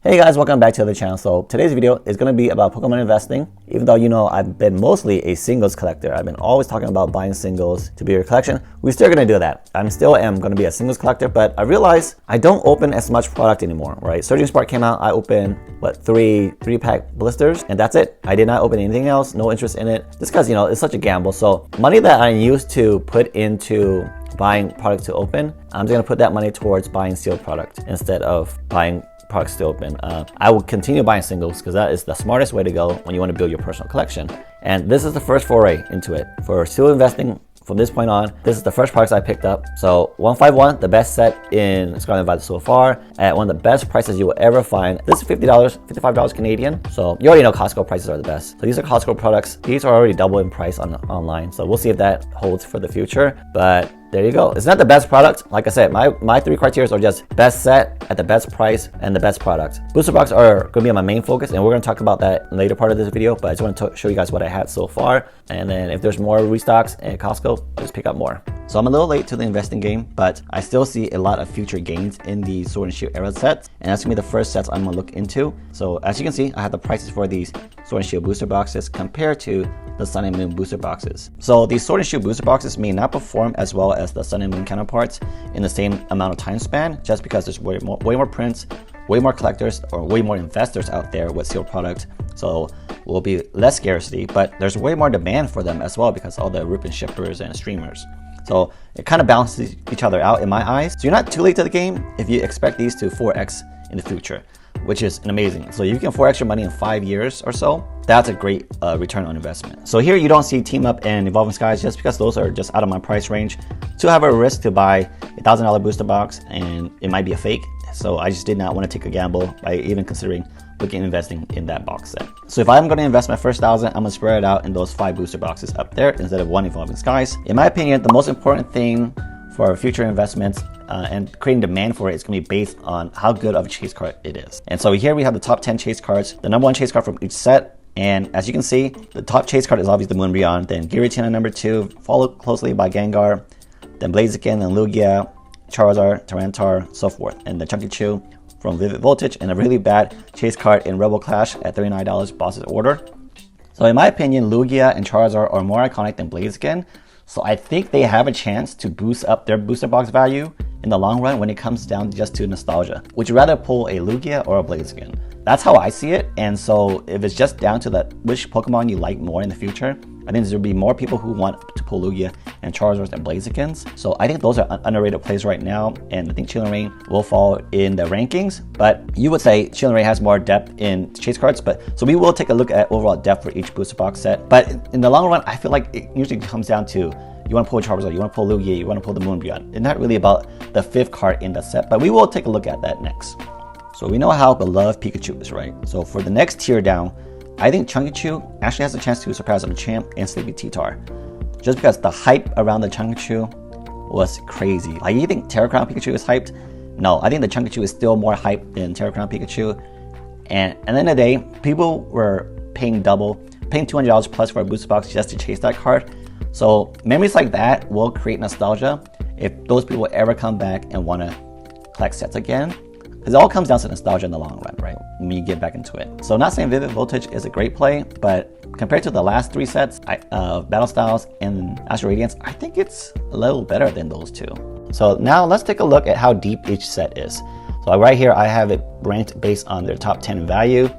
Hey guys, welcome back to the channel. So today's video is going to be about Pokemon investing. Even though I've been mostly a singles collector, I've been always talking about buying singles to be your collection. We're still going to do that. I'm still going to be a singles collector, but I realized I don't open as much product anymore, right? Surging Spark came out, I opened three pack blisters, and that's it. I did not open anything else, no interest in it, just because it's such a gamble. So money that I used to put into buying product to open, I'm just going to put that money towards buying sealed product instead of buying products to open. I will continue buying singles because that is the smartest way to go when you want to build your personal collection. And this is the first foray into it. For still investing from this point on, this is the first products I picked up. So 151, the best set in Scarlet Violet so far, at one of the best prices you will ever find. This is $50, $55 Canadian. So you already know Costco prices are the best. So these are Costco products. These are already double in price online. So we'll see if that holds for the future. But there you go. It's not the best product. Like I said, my three criteria are just best set at the best price and the best product. Booster box are going to be my main focus, and we're going to talk about that in the later part of this video, but I just want to show you guys what I had so far. And then if there's more restocks at Costco, I'll just pick up more. So I'm a little late to the investing game, but I still see a lot of future gains in the Sword and Shield era sets, and that's going to be the first sets I'm going to look into. So as you can see, I have the prices for these Sword and Shield booster boxes compared to the Sun and Moon booster boxes. So these Sword and Shield booster boxes may not perform as well as the Sun and Moon counterparts in the same amount of time span, just because there's way more prints, way more collectors, or way more investors out there with sealed product. So will be less scarcity, but there's way more demand for them as well because all the Ripon shippers and streamers. So it kind of balances each other out in my eyes. So you're not too late to the game if you expect these to 4x in the future, which is amazing. So you can 4x your money in 5 years or so. That's a great return on investment. So here you don't see Team Up and Evolving Skies just because those are just out of my price range. To have a risk to buy a $1,000 booster box and it might be a fake. So I just did not want to take a gamble by even considering looking at investing in that box set. So if I'm going to invest my first 1,000, I'm going to spread it out in those 5 booster boxes up there instead of one Evolving Skies. In my opinion, the most important thing for future investments and creating demand for it is going to be based on how good of a chase card it is. And so here we have the top 10 chase cards, the number 1 chase card from each set. And as you can see, the top chase card is obviously the Moonbreon, then Giratina number 2, followed closely by Gengar, then Blaziken, then Lugia, Charizard, Tyranitar, so forth. And the Chunky Chew from Vivid Voltage, and a really bad chase card in Rebel Clash at $39 Boss's Order. So in my opinion, Lugia and Charizard are more iconic than Blaziken. So I think they have a chance to boost up their booster box value in the long run when it comes down just to nostalgia. Would you rather pull a Lugia or a Blaziken? That's how I see it. And so if it's just down to which Pokemon you like more in the future, I think there'll be more people who want to pull Lugia and Charizards and Blazikens. So I think those are underrated plays right now, and I think Chilling Reign will fall in the rankings. But you would say Chilling Reign has more depth in chase cards, so we will take a look at overall depth for each booster box set. But in the long run, I feel like it usually comes down to you want to pull Charizard, you want to pull Lugia, you want to pull the Moonbreon. It's not really about the 5th card in the set, but we will take a look at that next. So we know how beloved Pikachu is, right? So for the next tier down, I think Chunky Chew actually has a chance to surpass Machamp and Sleepy T-Tar. Just because the hype around the Chunky Chew was crazy. Like, you think Terra Crown Pikachu is hyped? No, I think the Chunky Chew is still more hyped than Terra Crown Pikachu. And at the end of the day, people were paying $200 plus for a booster box just to chase that card. So memories like that will create nostalgia if those people ever come back and want to collect sets again. Because it all comes down to nostalgia in the long run, right? When you get back into it. So not saying Vivid Voltage is a great play, but compared to the last 3 sets of Battle Styles and Astral Radiance, I think it's a little better than those 2. So now let's take a look at how deep each set is. So right here, I have it ranked based on their top 10 in value.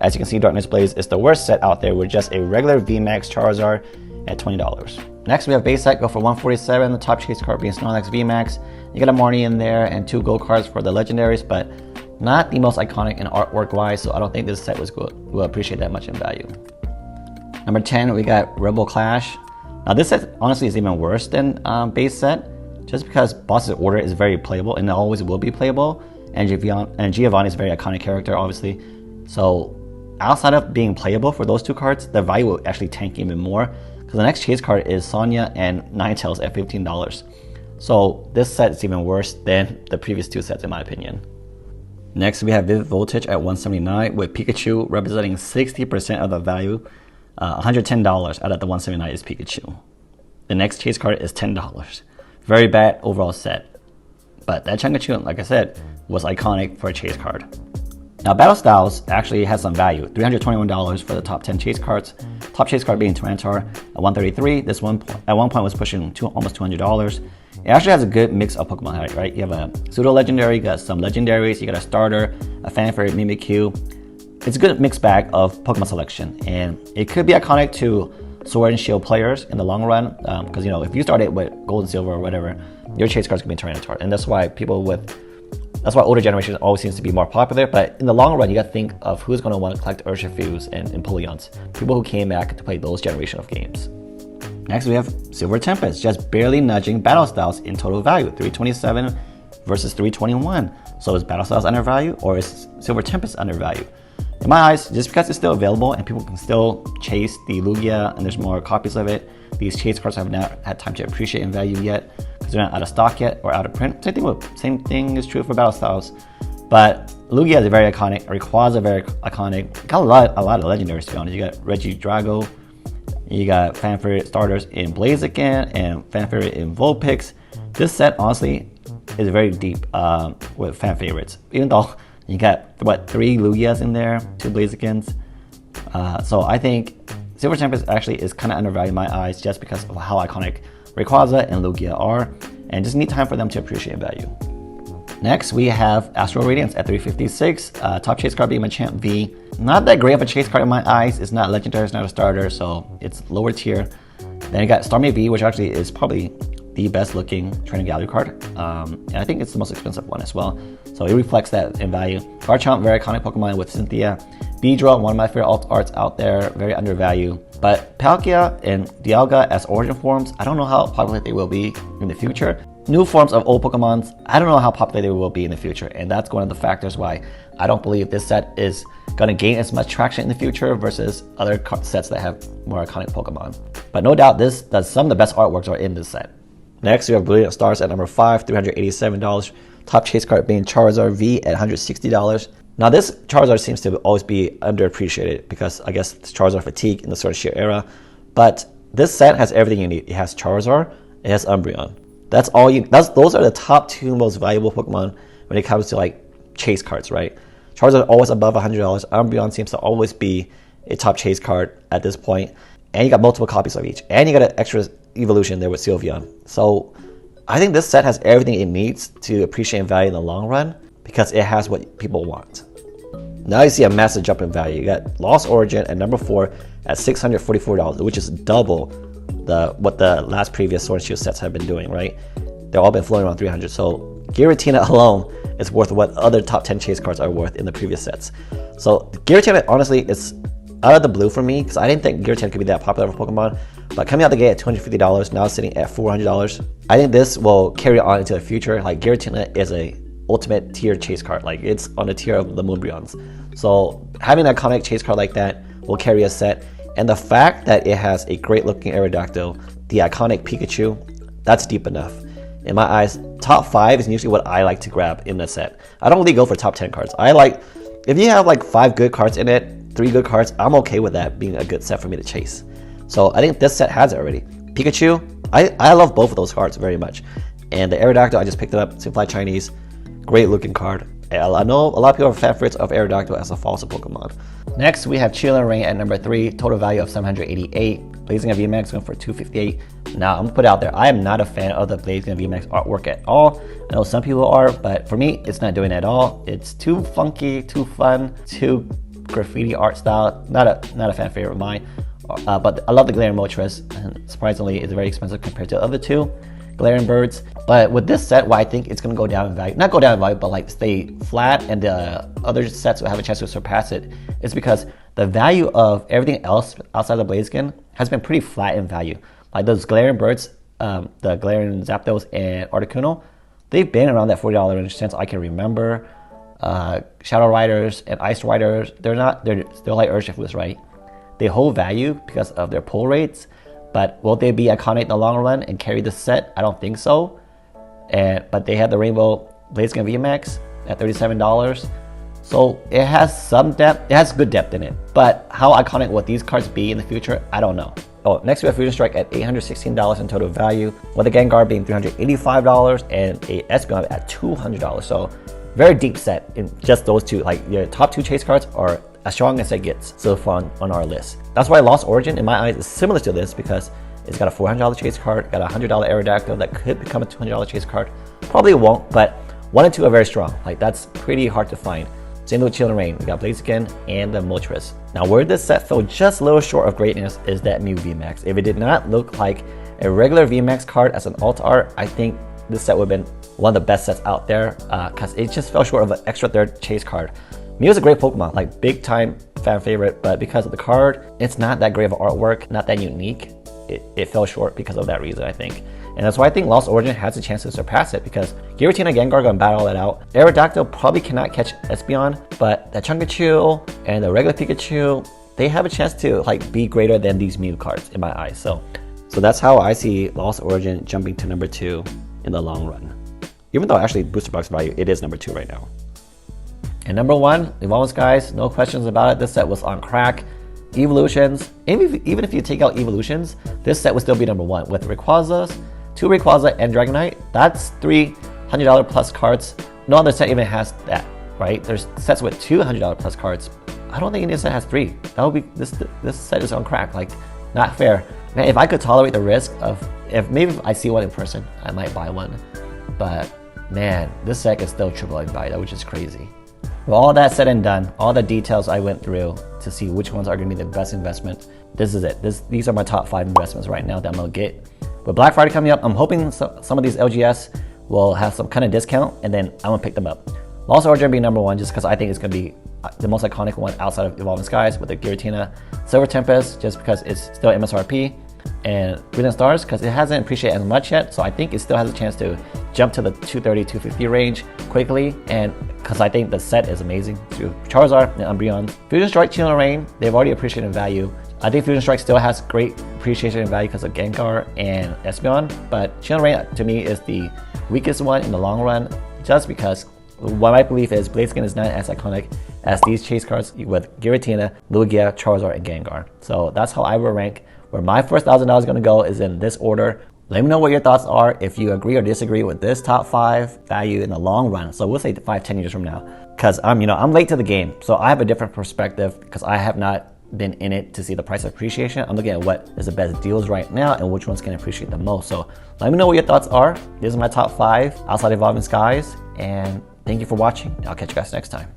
As you can see, Darkness Blaze is the worst set out there with just a regular VMAX Charizard at $20. Next, we have base set go for $147, the top chase card being Snorlax VMAX. You got a Marnie in there and 2 gold cards for the legendaries, but not the most iconic in artwork wise, so I don't think this set will appreciate that much in value. Number 10, we got Rebel Clash. Now this set honestly is even worse than base set, just because Boss's Order is very playable and it always will be playable, and Giovanni is a very iconic character, obviously. So outside of being playable for those 2 cards, the value will actually tank even more, because the next chase card is Sonya and Ninetales at $15. So this set is even worse than the previous 2 sets in my opinion. Next, we have Vivid Voltage at $179 with Pikachu representing 60% of the value. $110 out of the $179 is Pikachu. The next chase card is $10. Very bad overall set. But that Chunkachu, like I said, was iconic for a chase card. Now, Battle Styles actually has some value. $321 for the top 10 chase cards. Top chase card being Tyranitar at $133. This one at one point was pushing almost $200. It actually has a good mix of Pokemon, right? You have a pseudo legendary, you got some legendaries, you got a starter, a fan favorite Mimikyu. It's a good mixed bag of Pokemon selection, and it could be iconic to Sword and Shield players in the long run. Because you know, if you started with Gold and Silver or whatever, your chase cards could be Tyranitar, and that's why older generations always seems to be more popular. But in the long run, you got to think of who's going to want to collect Urshifus and Empoleons. People who came back to play those generation of games. Next, we have Silver Tempest, just barely nudging Battle Styles in total value, $327 versus $321. So is Battle Styles undervalued, or is Silver Tempest undervalued? In my eyes, just because it's still available and people can still chase the Lugia and there's more copies of it, these chase cards have not had time to appreciate in value yet because they're not out of stock yet or out of print. Same thing is true for Battle Styles. But Lugia is very iconic, Rayquaza very iconic. Got a lot of legendaries, to be honest. You got Regidrago, you got fan favorite starters in Blaziken and fan favorite in Vulpix. This set, honestly, is very deep with fan favorites. Even though you got, 3 Lugias in there, 2 Blazikens. So I think Silver Tempest actually is kind of undervalued in my eyes just because of how iconic Rayquaza and Lugia are, and just need time for them to appreciate value. Next, we have Astral Radiance at $356. Top chase card being Machamp V. Not that great of a chase card in my eyes. It's not legendary, it's not a starter, so it's lower tier. Then you got Starmie V, which actually is probably the best looking training gallery card. And I think it's the most expensive one as well. So it reflects that in value. Garchomp, very iconic Pokemon with Cynthia. Beedrill, one of my favorite alt arts out there, very undervalued. But Palkia and Dialga as origin forms, I don't know how popular they will be in the future. New forms of old Pokemons, I don't know how popular they will be in the future, and that's one of the factors why I don't believe this set is going to gain as much traction in the future versus other sets that have more iconic Pokemon. But no doubt some of the best artworks are in this set. Next, we have Brilliant Stars at number 5, $387. Top chase card being Charizard V at $160. Now this Charizard seems to always be underappreciated because I guess it's Charizard fatigue in the Sword and Shield era. But this set has everything you need. It has Charizard, it has Umbreon. Those are the top 2 most valuable Pokemon when it comes to like chase cards, right? Charizard always above $100. Umbreon seems to always be a top chase card at this point. And you got multiple copies of each. And you got an extra evolution there with Sylveon. So I think this set has everything it needs to appreciate value in the long run because it has what people want. Now you see a massive jump in value. You got Lost Origin at number 4 at $644, which is double what the last previous Sword and Shield sets have been doing, right? They've all been floating around 300. So Giratina alone is worth what other top 10 chase cards are worth in the previous sets. So Giratina, honestly, is out of the blue for me because I didn't think Giratina could be that popular for Pokemon. But coming out the gate at $250, now sitting at $400. I think this will carry on into the future. Like Giratina is a ultimate tier chase card. Like it's on the tier of the Moonbreons. So having an iconic chase card like that will carry a set. And the fact that it has a great looking Aerodactyl, the iconic Pikachu, that's deep enough. In my eyes, top 5 is usually what I like to grab in the set. I don't really go for top 10 cards. If you have like 5 good cards in it, 3 good cards, I'm okay with that being a good set for me to chase. So I think this set has it already. Pikachu, I love both of those cards very much. And the Aerodactyl, I just picked it up, Simplified Chinese, great looking card. I know a lot of people are favorites of Aerodactyl as a fossil Pokemon. Next, we have Chilling Reign at number 3, total value of $788. Blazing VMAX going for $258. Now, I'm gonna put it out there, I am not a fan of the Blazing VMAX artwork at all. I know some people are, but for me, it's not doing it at all. It's too funky, too fun, too graffiti art style. Not a fan favorite of mine. But I love the Glaring Moltres, and surprisingly, it's very expensive compared to the other 2 Glaring Birds. But with this set, why I think it's going to go down in value, not go down in value, but like stay flat, and the other sets will have a chance to surpass it, is because the value of everything else outside the Blaziken has been pretty flat in value. Like those Glaring Birds, the Glaring Zapdos and Articuno, they've been around that $40 range since I can remember. Shadow Riders and Ice Riders, they're still like Urshifus, right? They hold value because of their pull rates, but will they be iconic in the long run and carry the set? I don't think so. But they have the Rainbow Blaziken VMAX at $37. So it has some depth, it has good depth in it. But how iconic will these cards be in the future? I don't know. Oh, next we have Fusion Strike at $816 in total value, with the Gengar being $385 and a Espeon at $200. So very deep set in just those two. Like your top 2 chase cards are as strong as it gets so far on our list. That's why Lost Origin, in my eyes, is similar to this because it's got a $400 chase card, got a $100 Aerodactyl that could become a $200 chase card. Probably won't, but 1 and 2 are very strong. Like that's pretty hard to find. Same with Chill and Rain. We got Blaziken and the Moltres. Now where this set fell just a little short of greatness is that Mew VMAX. If it did not look like a regular VMAX card as an alt art, I think this set would have been one of the best sets out there because it just fell short of an extra 3rd chase card. Mew is a great Pokemon, like big time fan favorite, but because of the card, it's not that great of artwork, not that unique. It fell short because of that reason, I think. And that's why I think Lost Origin has a chance to surpass it because Giratina and Gengar gonna battle that out. Aerodactyl probably cannot catch Espeon, but that Chunkachu and the regular Pikachu, they have a chance to like be greater than these Mew cards in my eyes. So that's how I see Lost Origin jumping to number 2 in the long run. Even though actually booster box value, it is number 2 right now. And number 1, Evolving Skies, no questions about it. This set was on crack. Evolutions, even if you take out Evolutions, this set would still be number 1 with Rayquazas, 2 Rayquaza and Dragonite. That's 3 $100 plus cards. No other set even has that, right? There's sets with 2 $100 plus cards. I don't think any set has 3. That would be this set is on crack. Like, not fair. Man, if I could tolerate the risk of if I see one in person, I might buy one. But man, this set is still triple value, which is crazy. With all that said and done, all the details I went through to see which ones are going to be the best investment, this is it. These are my top 5 investments right now that I'm going to get. With Black Friday coming up, I'm hoping some of these LGS will have some kind of discount, and then I'm going to pick them up. Lost Origin being number 1 just because I think it's going to be the most iconic one outside of Evolving Skies with the Giratina. Silver Tempest just because it's still MSRP. And Brilliant Stars because it hasn't appreciated as much yet, so I think it still has a chance to jump to the 230, 250 range quickly, and because I think the set is amazing through Charizard and Umbreon. Fusion Strike, Chill and Rain, they've already appreciated in value. I think Fusion Strike still has great appreciation in value because of Gengar and Espeon, but Chill and Rain to me is the weakest one in the long run just because what my belief is Blaziken is not as iconic as these chase cards with Giratina, Lugia, Charizard, and Gengar. So that's how I will rank. Where my first $1,000 is going to go is in this order. Let me know what your thoughts are if you agree or disagree with this top 5 value in the long run. So we'll say 5-10 years from now, because I'm late to the game, so I have a different perspective because I have not been in it to see the price appreciation. I'm looking at what is the best deals right now and which ones can appreciate the most. So let me know what your thoughts are. This is my top 5 outside Evolving Skies, and thank you for watching. I'll catch you guys next time.